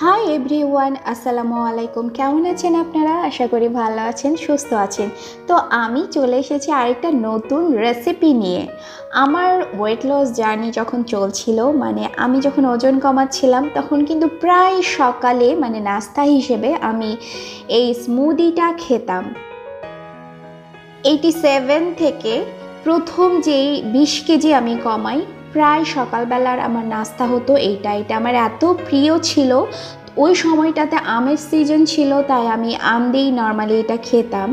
Hi everyone, আসসালামু আলাইকুম। কেমন আছেন আপনারা? আশা করি ভালো আছেন, সুস্থ আছেন। তো আমি চলে এসেছি আরেকটা নতুন রেসিপি নিয়ে। আমার ওয়েট লস জার্নি যখন চলছিল, আমি যখন ওজন কমাচ্ছিলাম, তখন কিন্তু প্রায় সকালে নাস্তা হিসেবে আমি এই স্মুদিটা খেতাম। 87 থেকে প্রথম যেই 20 কেজি আমি কমাই, প্রায় সকালবেলার আমার নাস্তা হতো এটা আমার এত প্রিয় ছিল। ওই সময়টাতে আমের সিজন ছিল, তাই আমি আম দিয়েই নর্মালি এটা খেতাম।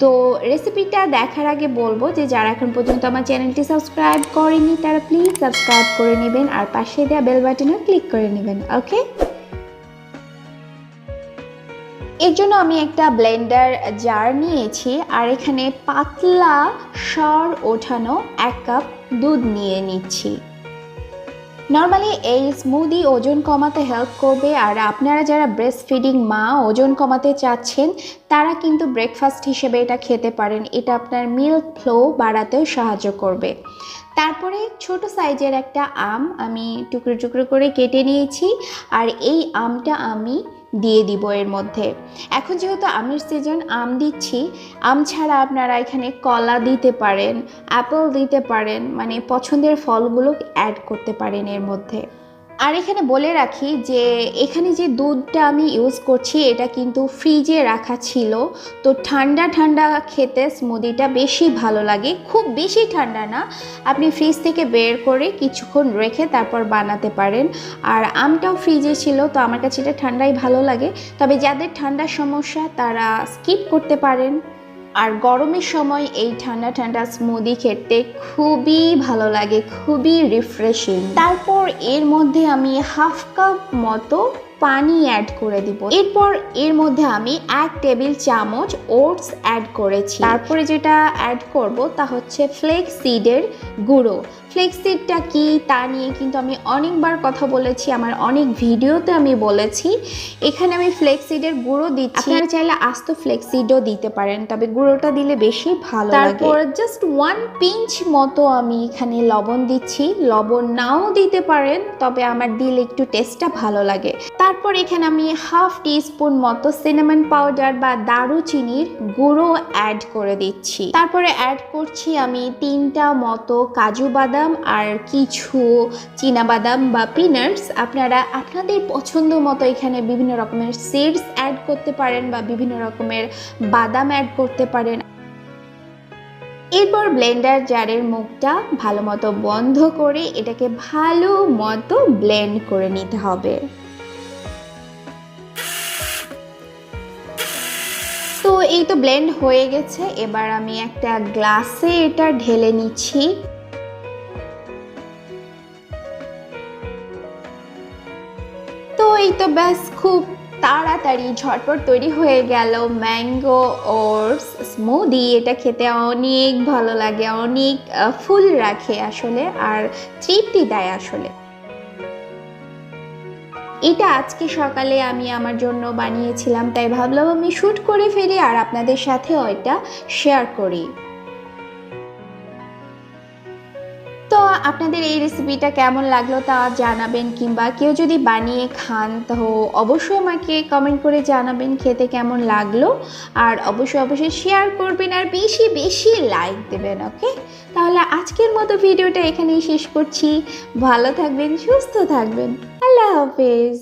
তো রেসিপিটা দেখার আগে বলবো যে যারা এখন পর্যন্ত আমার চ্যানেলটি সাবস্ক্রাইব করেনি তারা প্লিজ সাবস্ক্রাইব করে নেবেন আর পাশে দেওয়া বেল বাটনেও ক্লিক করে নেবেন। ওকে, এর জন্য আমি একটা ব্লেন্ডার জার নিয়েছি আর এখানে পাতলা সর ওঠানো 1 কাপ দুধ নিয়ে নিচ্ছি। নর্মালি এই স্মুদি ওজন কমাতে হেল্প করবে, আর আপনারা যারা ব্রেস্ট ফিডিং মা ওজন কমাতে চাচ্ছেন তারা কিন্তু ব্রেকফাস্ট হিসেবে এটা খেতে পারেন। এটা আপনার মিল্ক ফ্লো বাড়াতেও সাহায্য করবে। তারপরে ছোট সাইজের একটা আম আমি টুকরো টুকরো করে কেটে নিয়েছি আর এই আমটা আমি দিয়ে দিব এর মধ্যে। এখন যেহেতু আমের সিজন, আম দিচ্ছি। আম ছাড়া আপনারা এখানে কলা দিতে পারেন, অ্যাপেল দিতে পারেন, পছন্দের ফলগুলো অ্যাড করতে পারেন এর মধ্যে। আর এখানে বলে রাখি যে এখানে যে দুধটা আমি ইউজ করছি এটা কিন্তু ফ্রিজে রাখা ছিল, তো ঠান্ডা ঠান্ডা খেতে স্মুদিটা বেশি ভালো লাগে। খুব বেশি ঠান্ডা না, আপনি ফ্রিজ থেকে বের করে কিছুক্ষণ রেখে তারপর বানাতে পারেন। আর আমটাও ফ্রিজে ছিল, তো আমার কাছে এটা ঠান্ডাই ভালো লাগে। তবে যাদের ঠান্ডার সমস্যা তারা স্কিপ করতে পারেন। আর গরমের সময় এই ঠান্ডা ঠান্ডা স্মুদি খেতে খুবই ভালো লাগে, খুবই রিফ্রেশিং। তারপর এর মধ্যে আমি 1/2 কাপ মতো পানি অ্যাড করে দিব। এরপর এর মধ্যে আমি 1 টেবিল চামচ ওটস অ্যাড করেছি। তারপরে যেটা অ্যাড করব তা হচ্ছে ফ্লেক্স সিডের গুঁড়ো। ফ্লেক্স সিডটা কি তা নিয়ে কিন্তু আমি অনেকবার কথা বলেছি, আমার অনেক ভিডিওতে আমি বলেছি। এখানে আমি ফ্লেক্স সিডের গুঁড়ো দিচ্ছি। আপনারা চাইলে আস্ত ফ্লেক্স সিডও দিতে পারেন, তবে গুঁড়োটা দিলে বেশি ভালো লাগে। তারপর জাস্ট 1 পিঞ্চ মতো আমি এখানে লবণ দিচ্ছি। লবণ নাও দিতে পারেন, তবে আমার দিলে একটু টেস্টটা ভালো লাগে। তারপর এখানে আমি 1/2 টিস্পুন মতো সিনামন পাউডার বা দারুচিনির গুঁড়ো অ্যাড করে দিচ্ছি। তারপরে অ্যাড করছি আমি 3টা মতো কাজু বাদাম আর কিছু চীনাবাদাম বা পিনাটস। আপনারা আপনাদের পছন্দ মতো এখানে বিভিন্ন রকমের সিডস অ্যাড করতে পারেন বা বিভিন্ন রকমের বাদাম অ্যাড করতে পারেন। এরপর ব্লেন্ডার জারের মুখটা ভালো মতো বন্ধ করে এটাকে ভালো মতো ব্লেন্ড করে নিতে হবে। তো এই তো ব্লেন্ড হয়ে গেছে। এবার আমি একটা গ্লাসে এটা ঢেলে নিচ্ছি। তো এই তো ব্যাস, খুব তাড়াতাড়ি ঝটপট তৈরি হয়ে গেল ম্যাঙ্গো ওটস স্মুদি। এটা খেতে অনেক ভালো লাগে, অনেক ফুল রাখে আসলে, আর তৃপ্তি দেয় আসলে। এটা আজকে সকালে আমি আমার জন্য বানিয়েছিলাম, তাই ভাবলাম আমি শ্যুট করে ফেলি আর আপনাদের সাথেও এটা শেয়ার করি। তো আপনাদের এই রেসিপিটা কেমন লাগলো তা জানাবেন, কিংবা কেউ যদি বানিয়ে খান তো অবশ্যই আমাকে কমেন্ট করে জানাবেন খেতে কেমন লাগলো। আর অবশ্যই শেয়ার করবেন আর বেশি বেশি লাইক দেবেন। ওকে, তাহলে আজকের মতো ভিডিওটা এখানেই শেষ করছি। ভালো থাকবেন, সুস্থ থাকবেন। আল্লাহ হাফেজ।